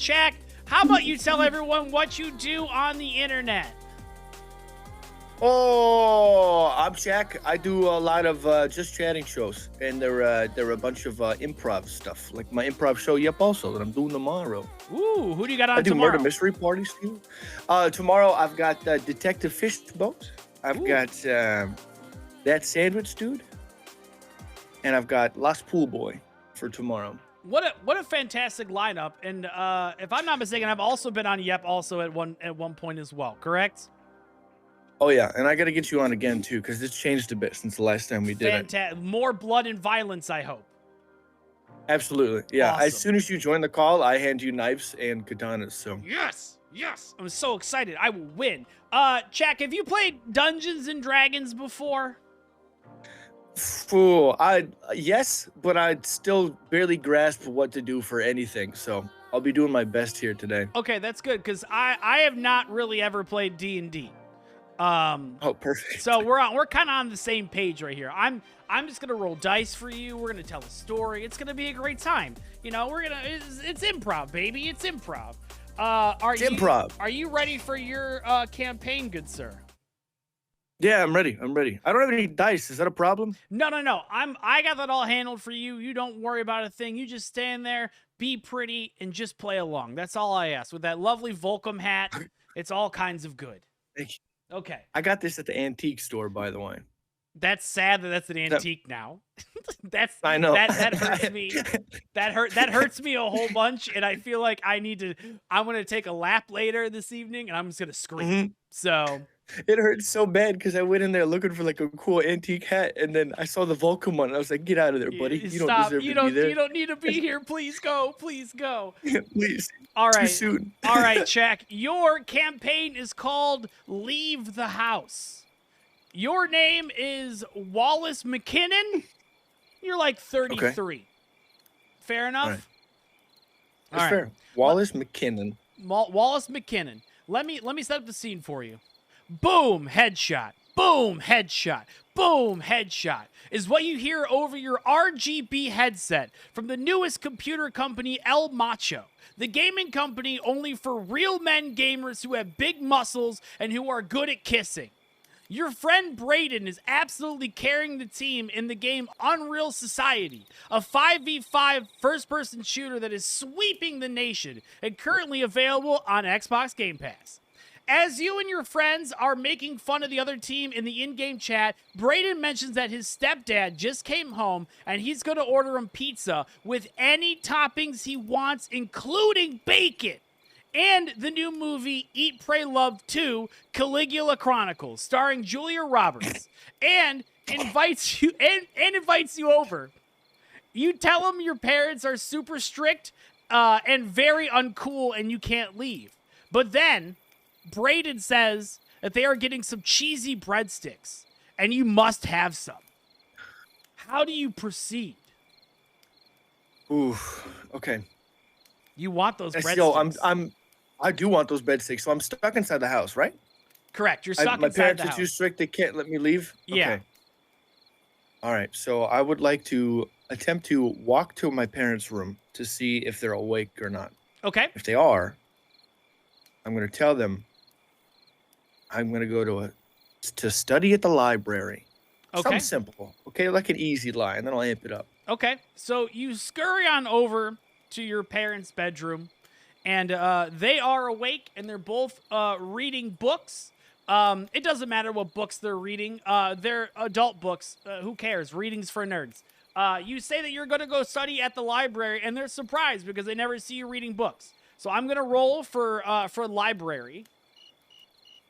Shaq, how about you tell everyone what you do on the internet? Oh, I'm Shaq. I do a lot of just chatting shows, and they're a bunch of improv stuff, like my improv show. Yep, also that I'm doing tomorrow. Ooh, who do you got I on do murder tomorrow? mystery parties too. Tomorrow I've got Detective Fishboat. I've Ooh. got that sandwich dude, and I've got Lost Pool Boy for tomorrow. What a fantastic lineup. And if I'm not mistaken, I've also been on Yep also at one point as well, correct? Oh yeah, and I got to get you on again too, because it's changed a bit since the last time we did it. Fantastic. More blood and violence, I hope. Absolutely, yeah. As Awesome. soon as you join the call, I hand you knives and katanas. So Yes, yes. I'm so excited. I will win. Jack, have you played Dungeons and Dragons before? Fool, yes, but I'd still barely grasp what to do for anything. So I'll be doing my best here today. Okay, that's good because I have not really ever played D&D. Oh, perfect. So we're kind of on the same page right here. I'm just gonna roll dice for you. We're gonna tell a story. It's gonna be a great time. You know, it's improv, baby. It's improv. Improv. Are you ready for your campaign, good sir? Yeah, I'm ready. I'm ready. I don't have any dice. Is that a problem? No. I got that all handled for you. You don't worry about a thing. You just stand there, be pretty, and just play along. That's all I ask. With that lovely Volcom hat, it's all kinds of good. Thank you. Okay. I got this at the antique store, by the way. That's sad that that's an antique now. I know. That hurts me. That hurts me a whole bunch, and I feel like I'm gonna take a lap later this evening, and I'm just gonna scream. Mhm. So It hurts so bad because I went in there looking for like a cool antique hat, and then I saw the Vulcan one, and I was like, "Get out of there, buddy! You don't stop. deserve You to be there. you don't need to be here. Please go. Please go. Please." All Too right. soon. All right, Jack. Your campaign is called Leave the House. Your name is Wallace McKinnon. You're like 33. Fair enough? All right. All That's right. fair. Wallace McKinnon. Wallace McKinnon. Let me set up the scene for you. Boom, headshot. Boom, headshot. Boom, headshot is what you hear over your RGB headset from the newest computer company El Macho. The gaming company only for real men gamers who have big muscles and who are good at kissing. Your friend Braden is absolutely carrying the team in the game Unreal Society, a 5v5 first-person shooter that is sweeping the nation and currently available on Xbox Game Pass. As you and your friends are making fun of the other team in the in-game chat, Braden mentions that his stepdad just came home and he's going to order him pizza with any toppings he wants, including bacon. And the new movie Eat, Pray, Love 2, Caligula Chronicles, starring Julia Roberts, and invites you over. You tell them your parents are super strict and very uncool and you can't leave. But then Braden says that they are getting some cheesy breadsticks and you must have some. How do you proceed? Ooh. Okay. You want those breadsticks? Yo, I do want those breadsticks. So I'm stuck inside the house, right? Correct. You're stuck My inside parents the are house. too strict. They can't let me leave. Yeah. Okay. All right. So I would like to attempt to walk to my parents' room to see if they're awake or not. Okay. If they are, I'm going to tell them I'm going to go to study at the library. Okay. Something simple. Okay, like an easy lie, and then I'll amp it up. Okay, so you scurry on over to your parents' bedroom, and they are awake, and they're both reading books. It doesn't matter what books they're reading. They're adult books. Who cares? Reading's for nerds. You say that you're going to go study at the library, and they're surprised because they never see you reading books. So I'm going to roll for library.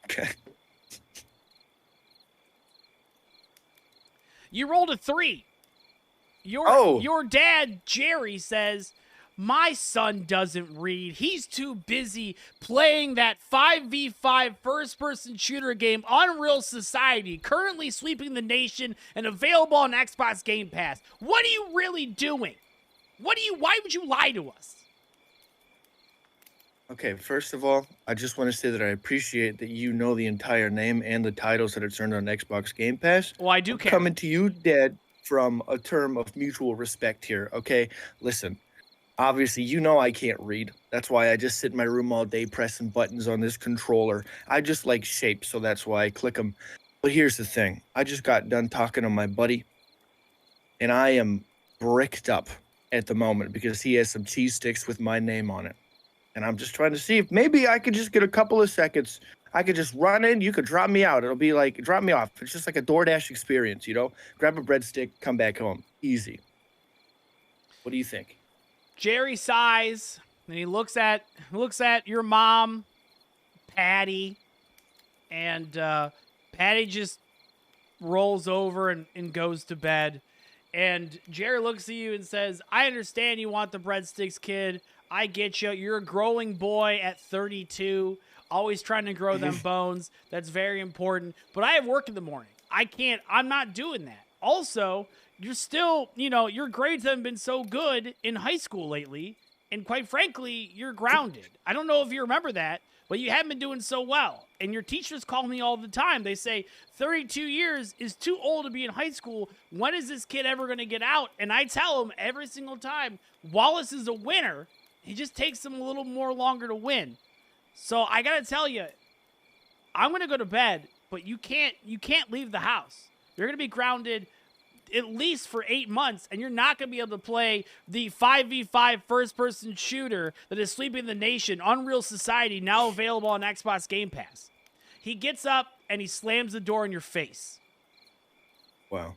Okay. You rolled a 3. Your dad, Jerry, says, my son doesn't read. He's too busy playing that 5v5 first-person shooter game, Unreal Society, currently sweeping the nation and available on Xbox Game Pass. What are you really doing? Why would you lie to us? Okay, first of all, I just want to say that I appreciate that you know the entire name and the titles that it's earned on Xbox Game Pass. Well, I do care. Coming to you, Dad, from a term of mutual respect here, okay? Listen, Obviously, you know I can't read. That's why I just sit in my room all day pressing buttons on this controller. I just like shapes, so that's why I click them. But here's the thing. I just got done talking to my buddy, and I am bricked up at the moment because he has some cheese sticks with my name on it. And I'm just trying to see if maybe I could just get a couple of seconds. I could just run in. You could drop me out. It'll be like, drop me off. It's just like a DoorDash experience, you know? Grab a breadstick, come back home. Easy. What do you think? Jerry sighs, and he looks at your mom, Patty, and Patty just rolls over and goes to bed. And Jerry looks at you and says, I understand you want the breadsticks, kid. I get you. You're a growing boy at 32, always trying to grow them bones. That's very important. But I have work in the morning. I'm not doing that. Also, you're still, your grades haven't been so good in high school lately. And quite frankly, you're grounded. I don't know if you remember that, but you haven't been doing so well. And your teachers call me all the time. They say 32 years is too old to be in high school. When is this kid ever going to get out? And I tell them every single time, Wallace is a winner. He just takes him a little more longer to win. So I got to tell you, I'm going to go to bed, but you can't leave the house. You're going to be grounded at least for 8 months, and you're not going to be able to play the 5v5 first-person shooter that is sweeping the nation, Unreal Society, now available on Xbox Game Pass. He gets up, and he slams the door in your face. Wow.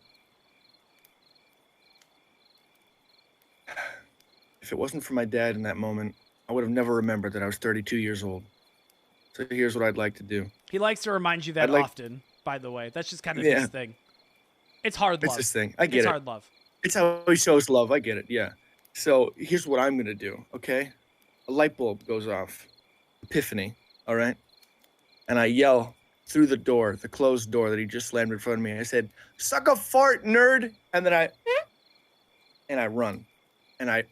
If it wasn't for my dad in that moment, I would have never remembered that I was 32 years old. So here's what I'd like to do. He likes to remind you that often, by the way. That's just kind of his thing. It's hard love. It's his thing. I get it. It's hard love. It's how he shows love. I get it. Yeah. So here's what I'm going to do, okay? A light bulb goes off. Epiphany, all right? And I yell through the door, the closed door that he just slammed in front of me. I said, suck a fart, nerd. And then I run. And I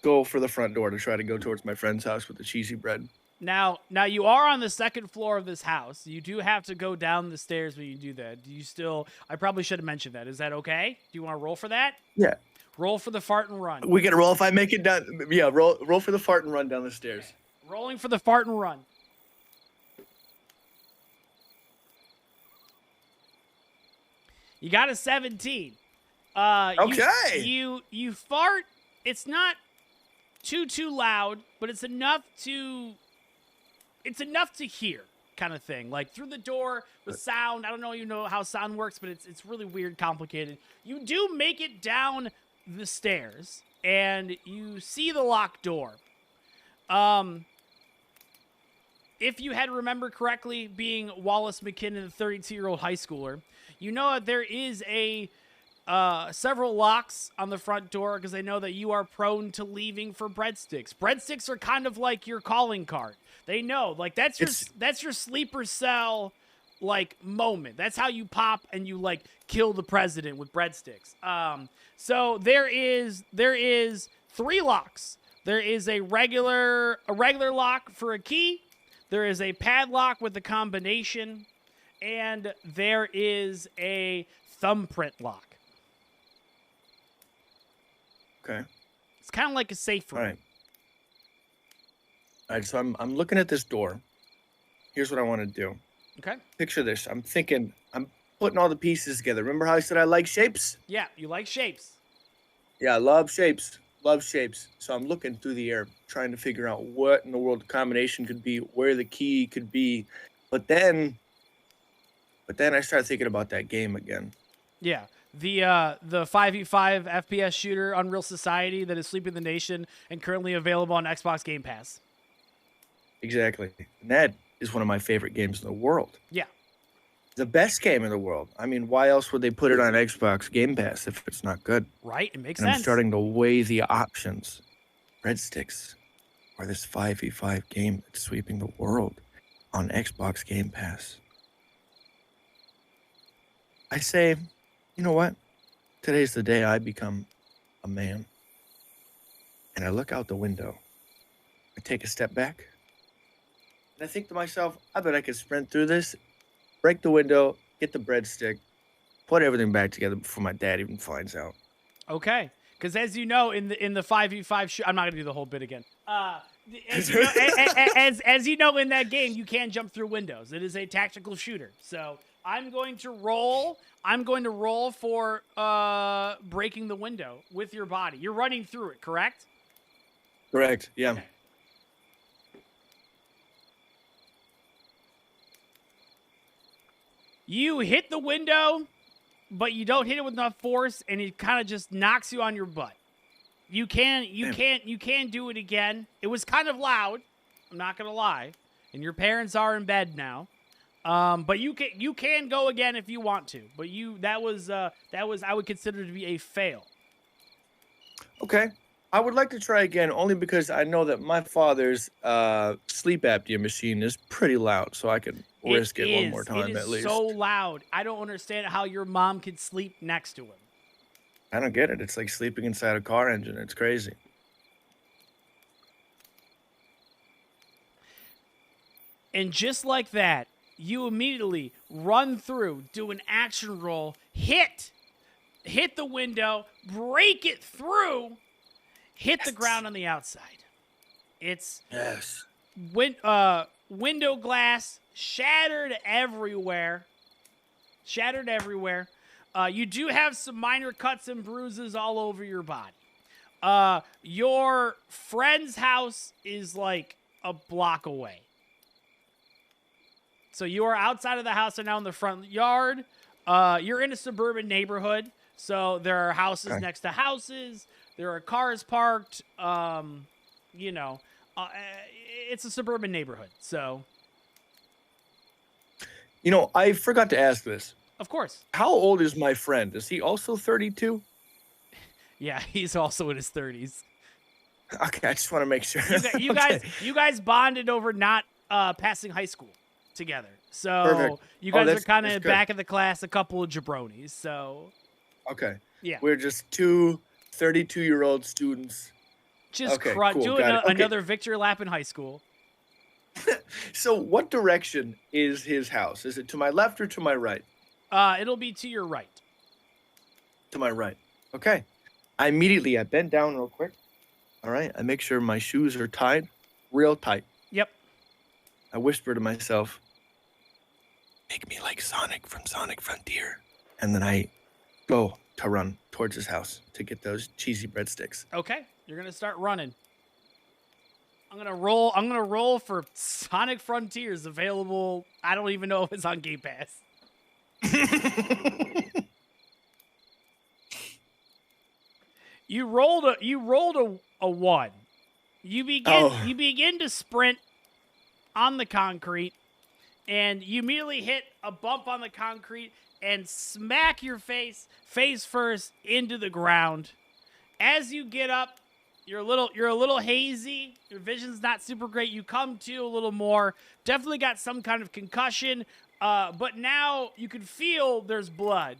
go for the front door to try to go towards my friend's house with the cheesy bread. Now you are on the second floor of this house. You do have to go down the stairs when you do that. Do you still? I probably should have mentioned that. Is that okay? Do you want to roll for that? Yeah. Roll for the fart and run. We can roll if I make it down. Yeah, roll for the fart and run down the stairs. Okay. Rolling for the fart and run. You got a 17. Okay. You fart. It's not too loud, but it's enough to hear, kind of thing. Like through the door with sound. I don't know how sound works, but it's really weird, complicated. You do make it down the stairs, and you see the locked door. If you had remembered correctly, being Wallace McKinnon, the 32-year-old high schooler, you know that there is several locks on the front door because they know that you are prone to leaving for breadsticks. Breadsticks are kind of like your calling card. They know, like that's your sleeper cell like moment. That's how you pop and you like kill the president with breadsticks. So there is 3 locks. There is a regular lock for a key. There is a padlock with a combination, and there is a thumbprint lock. Okay. It's kind of like a safe room. All right, so I'm looking at this door. Here's what I want to do. Okay. Picture this. I'm putting all the pieces together. Remember how I said I like shapes? Yeah, you like shapes. Yeah, I love shapes. Love shapes. So I'm looking through the air, trying to figure out what in the world the combination could be, where the key could be. But then I started thinking about that game again. Yeah. The 5v5 FPS shooter Unreal Society that is sweeping the nation and currently available on Xbox Game Pass. Exactly. And that is one of my favorite games in the world. Yeah. The best game in the world. I mean, why else would they put it on Xbox Game Pass if it's not good? Right. It makes and sense. I'm starting to weigh the options. Breadsticks or this 5v5 game that's sweeping the world on Xbox Game Pass. I say, you know what? Today's the day I become a man. And I look out the window. I take a step back. And I think to myself, I bet I could sprint through this, break the window, get the breadstick, put everything back together before my dad even finds out. Okay. Because as you know, in the 5v5 I'm not gonna do the whole bit again. As you know, as you know, in that game, you can jump through windows. It is a tactical shooter. So I'm going to roll. I'm going to roll for breaking the window with your body. You're running through it, correct? Correct. Yeah. Okay. You hit the window, but you don't hit it with enough force, and it kind of just knocks you on your butt. You can do it again. It was kind of loud. I'm not gonna lie, and your parents are in bed now. But you can go again if you want to. But that was I would consider to be a fail. Okay. I would like to try again only because I know that my father's sleep apnea machine is pretty loud, so I can risk it one more time at least. It is so loud. I don't understand how your mom could sleep next to him. I don't get it. It's like sleeping inside a car engine. It's crazy. And just like that, you immediately run through, do an action roll, hit the window, break it through, hit the ground on the outside. It's Yes. window glass shattered everywhere. You do have some minor cuts and bruises all over your body. Your friend's house is like a block away. So you are outside of the house and now in the front yard. You're in a suburban neighborhood, so there are houses next to houses. There are cars parked. It's a suburban neighborhood, so. I forgot to ask this. Of course. How old is my friend? Is he also 32? Yeah, he's also in his 30s. Okay, I just want to make sure. You guys bonded over not passing high school together. So Perfect. you guys are that's kind of good. back in the class, a couple of jabronis. So Okay. yeah, We're just two 32-year-old students. just Okay, doing cool, got it. Okay. another victory lap in high school. So what direction is his house? Is it to my left or to my right? It'll be to your right. To my right. Okay. I bend down real quick. All right. I make sure my shoes are tied real tight. Yep. I whisper to myself, make me like Sonic from Sonic Frontier. And then I go to run towards his house to get those cheesy breadsticks. Okay. You're gonna start running. I'm gonna roll for Sonic Frontiers available. I don't even know if it's on Game Pass. You rolled a 1. You begin to sprint on the concrete, and you immediately hit a bump on the concrete and smack your face first into the ground. As you get up, you're a little hazy. Your vision's not super great. You come to a little more. Definitely got some kind of concussion. But now you can feel there's blood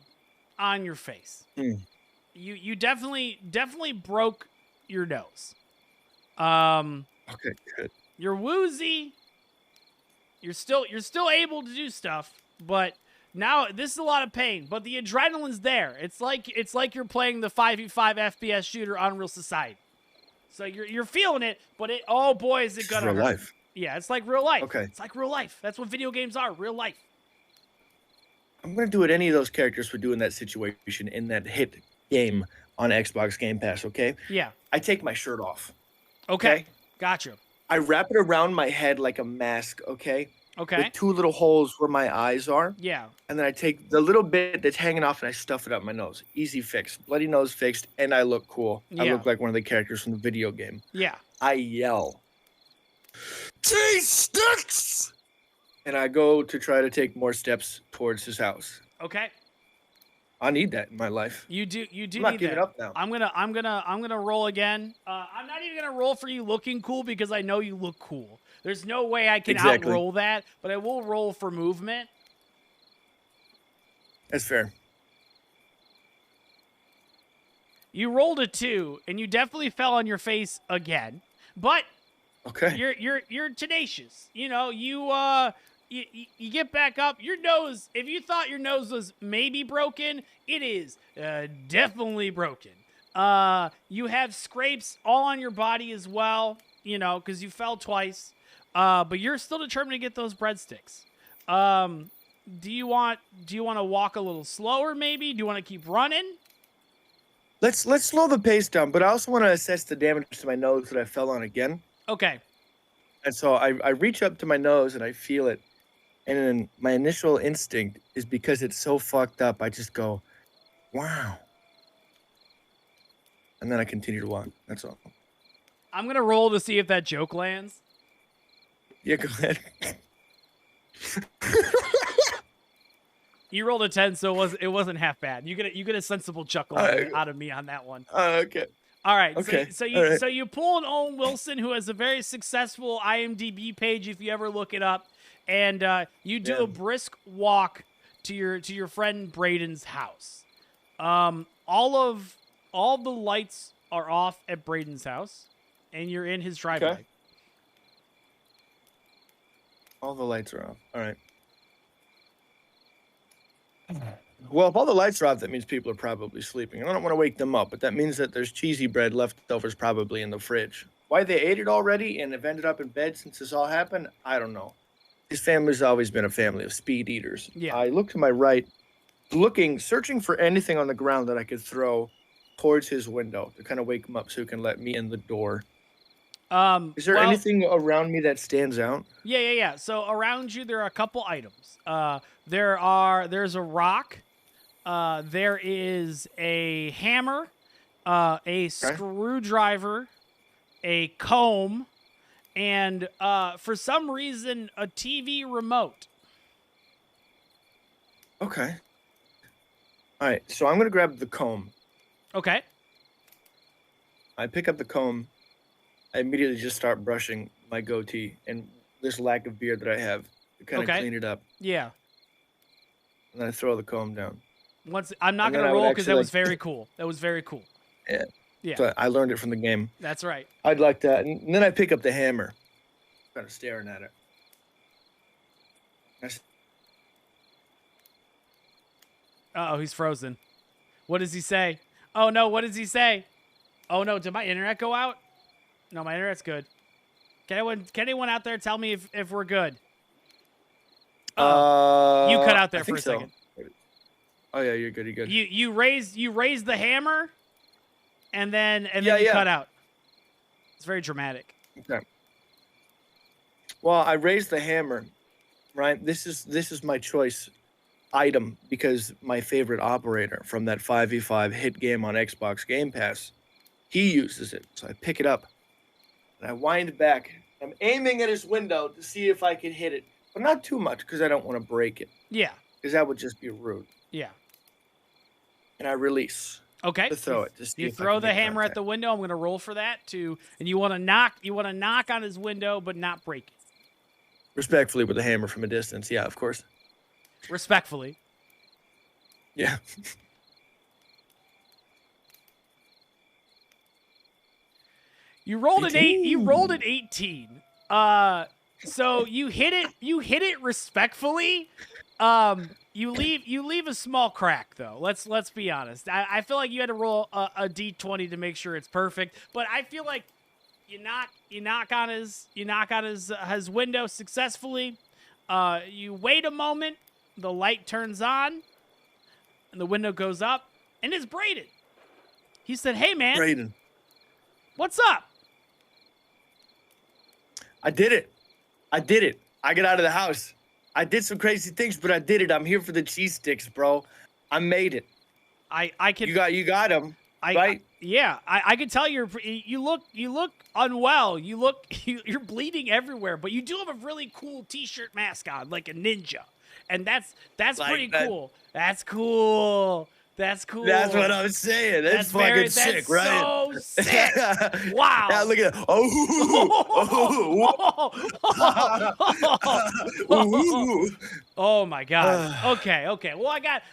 on your face. You definitely broke your nose. Okay, good. You're woozy. You're still able to do stuff, but now this is a lot of pain. But the adrenaline's there. It's like you're playing the 5v5 FPS shooter Unreal Society. So you're feeling it, but oh boy, is it gonna hurt. Real life. Yeah, it's like real life. Okay. It's like real life. That's what video games are, real life. I'm going to do what any of those characters would do in that situation in that hit game on Xbox Game Pass, okay? Yeah. I take my shirt off. Okay. Gotcha. I wrap it around my head like a mask, okay? Okay. With 2 little holes where my eyes are. Yeah. And then I take the little bit that's hanging off and I stuff it up my nose. Easy fix. Bloody nose fixed, and I look cool. I Yeah. look like one of the characters from the video game. Yeah. I yell, cheese sticks! And I go to try to take more steps towards his house. Okay. I need that in my life. You do I'm not need giving that. up now. I'm gonna roll again. I'm not even gonna roll for you looking cool because I know you look cool. There's no way I can outroll that, but I will roll for movement. That's fair. You rolled a 2, and you definitely fell on your face again. But Okay. you're tenacious. You know, you get back up. Your nose, if you thought your nose was maybe broken, it is definitely broken. You have scrapes all on your body as well, you know, because you fell twice. But you're still determined to get those breadsticks. Do you want to walk a little slower? Maybe. Do you want to keep running? Let's slow the pace down, but I also want to assess the damage to my nose that I fell on again. Okay. And so I reach up to my nose and I feel it. And then my initial instinct is, because it's so fucked up, I just go, wow. And then I continue to walk. That's all. I'm gonna roll to see if that joke lands. Yeah, go ahead. You rolled a 10, so it wasn't half bad. You get a sensible chuckle out of me on that one. Okay. All right. Okay. So All right. you pull an Owen Wilson, who has a very successful IMDb page if you ever look it up, and you do a brisk walk to your friend Braden's house. All the lights are off at Braden's house, and you're in his driveway. Okay. All the lights are off. All right. Well, if all the lights are off, that means people are probably sleeping. And I don't want to wake them up, but that means that there's cheesy bread leftovers probably in the fridge. Why they ate it already and have ended up in bed since this all happened, I don't know. His family's always been a family of speed eaters. Yeah. I look to my right, searching for anything on the ground that I could throw towards his window to kind of wake him up so he can let me in the door. Is there anything around me that stands out? Yeah. So around you, there are a couple items. There's a rock. There is a hammer, a screwdriver, a comb, and for some reason, a TV remote. Okay. All right. So I'm going to grab the comb. Okay. I pick up the comb. I immediately just start brushing my goatee and this lack of beard that I have to kind of clean it up. Yeah. And then I throw the comb down. I'm not going to roll because that was very cool. That was very cool. Yeah. Yeah. So I learned it from the game. That's right. I'd like that. And then I pick up the hammer. Kind of staring at it. Uh-oh, he's frozen. What does he say? Oh, no, what does he say? Oh, no, did my internet go out? No, my internet's good. Can anyone out there tell me if we're good? You cut out there for a second. Oh yeah, you're good. You're good. You raise the hammer, and then you cut out. It's very dramatic. Okay. Well, I raised the hammer, right? This is my choice item because my favorite operator from that 5v5 hit game on Xbox Game Pass, he uses it. So I pick it up and I wind back. I'm aiming at his window to see if I can hit it, but not too much because I don't want to break it. Yeah. Because that would just be rude. Yeah. And I release. Okay. To throw it. To see you throw the hammer at the window. I'm going to roll for that too. And you want to knock on his window, but not break it. Respectfully with the hammer from a distance. Yeah, of course. Respectfully. Yeah. You rolled 18. You rolled an 18. So you hit it respectfully. You leave a small crack though. Let's be honest. I feel like you had to roll a d20 to make sure it's perfect. But I feel like you knock on his window successfully. You wait a moment. The light turns on, and the window goes up, and it's Braden. He said, "Hey man, Braden, what's up?" I did it. I got out of the house. I did some crazy things, but I did it. I'm here for the cheese sticks, bro. I made it. I can. You got them, right? Yeah, I can tell you look unwell. You're bleeding everywhere, but you do have a really cool t-shirt mask on, like a ninja, and that's like pretty cool. That's cool. That's cool. That's what I'm saying. That's fucking sick, right? So sick. Wow. Yeah, look at that. Oh my god. Okay. Well, I got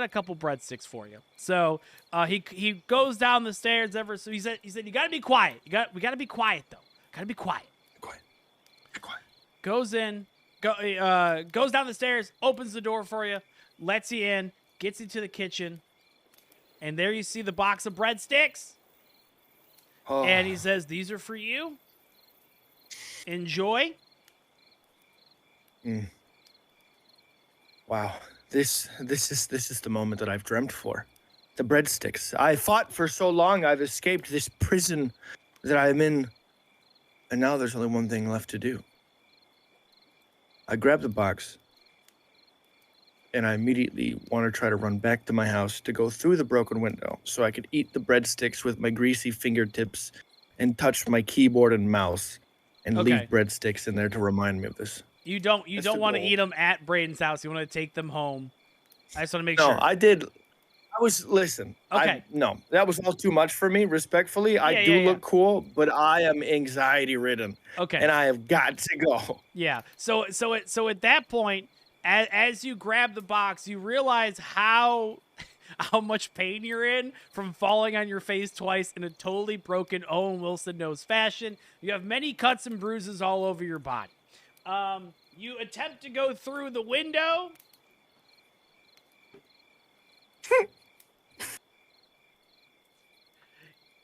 a couple breadsticks for you. So he goes down the stairs so he said you gotta be quiet. We gotta be quiet though. Gotta be quiet. Quiet. Goes down the stairs, opens the door for you, lets you in, gets you to the kitchen, And there you see the box of breadsticks. Oh. And he says, "These are for you. Enjoy." Wow. This is the moment that I've dreamt for. The breadsticks. I fought for so long. I've escaped this prison that I'm in. And now there's only one thing left to do. I grab the box. And I immediately want to try to run back to my house to go through the broken window so I could eat the breadsticks with my greasy fingertips and touch my keyboard and mouse and Okay. leave breadsticks in there to remind me of this. You don't That's don't the want to goal. eat them at Braden's house. You want to take them home. I just want to make No, sure. I did. Listen. Okay. No, that was all too much for me, respectfully. I Yeah, do yeah, look cool, but I am anxiety ridden. Okay. And I have got to go. Yeah. So at that point, as you grab the box, you realize how much pain you're in from falling on your face twice in a totally broken Owen Wilson nose fashion. You have many cuts and bruises all over your body. You attempt to go through the window.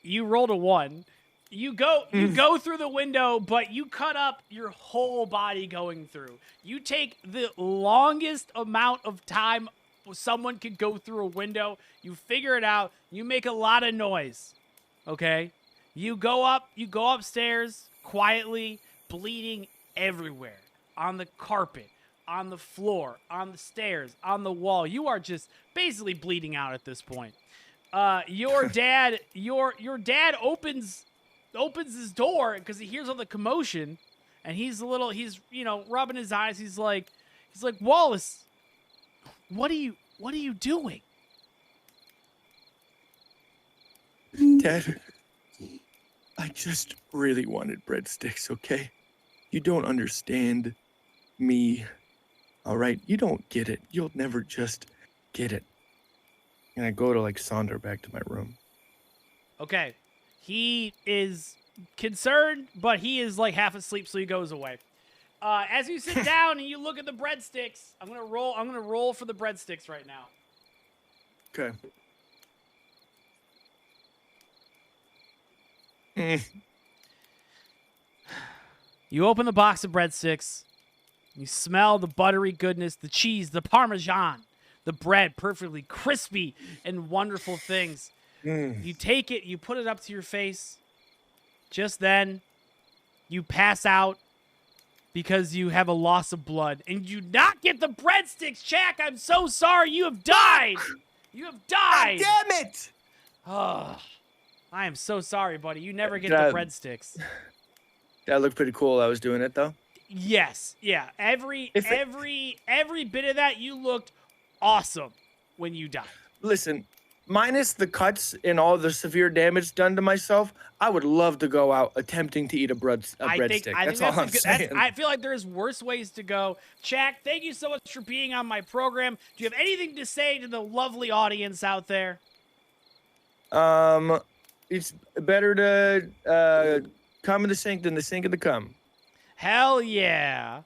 You rolled a 1. You go through the window, but you cut up your whole body going through. You take the longest amount of time someone could go through a window. You figure it out. You make a lot of noise. Okay? You go upstairs quietly, bleeding everywhere. On the carpet, on the floor, on the stairs, on the wall. You are just basically bleeding out at this point. Your dad opens his door because he hears all the commotion, and he's rubbing his eyes. He's like, "Wallace, what are you doing?" Dad, I just really wanted breadsticks, okay? You don't understand me, all right? You don't get it. You'll never just get it. And I go to, saunter back to my room. Okay. He is concerned, but he is, half asleep, so he goes away. As you sit down and you look at the breadsticks, I'm gonna roll for the breadsticks right now. Okay. You open the box of breadsticks. You smell the buttery goodness, the cheese, the parmesan, the bread, perfectly crispy and wonderful things. You take it, you put it up to your face. Just then, you pass out because you have a loss of blood. And you not get the breadsticks, Jack. I'm so sorry. You have died. You have died. God damn it! Oh, I am so sorry, buddy. You never get Dad. the breadsticks. That looked pretty cool. I was doing it, though. Yes. Yeah. Every bit of that, you looked awesome when you died. Listen, minus the cuts and all the severe damage done to myself, I would love to go out attempting to eat a breadstick. That's all I'm saying. I feel like there's worse ways to go. Jack, thank you so much for being on my program. Do you have anything to say to the lovely audience out there? It's better to come in the sink than the sink in the cum. Hell yeah.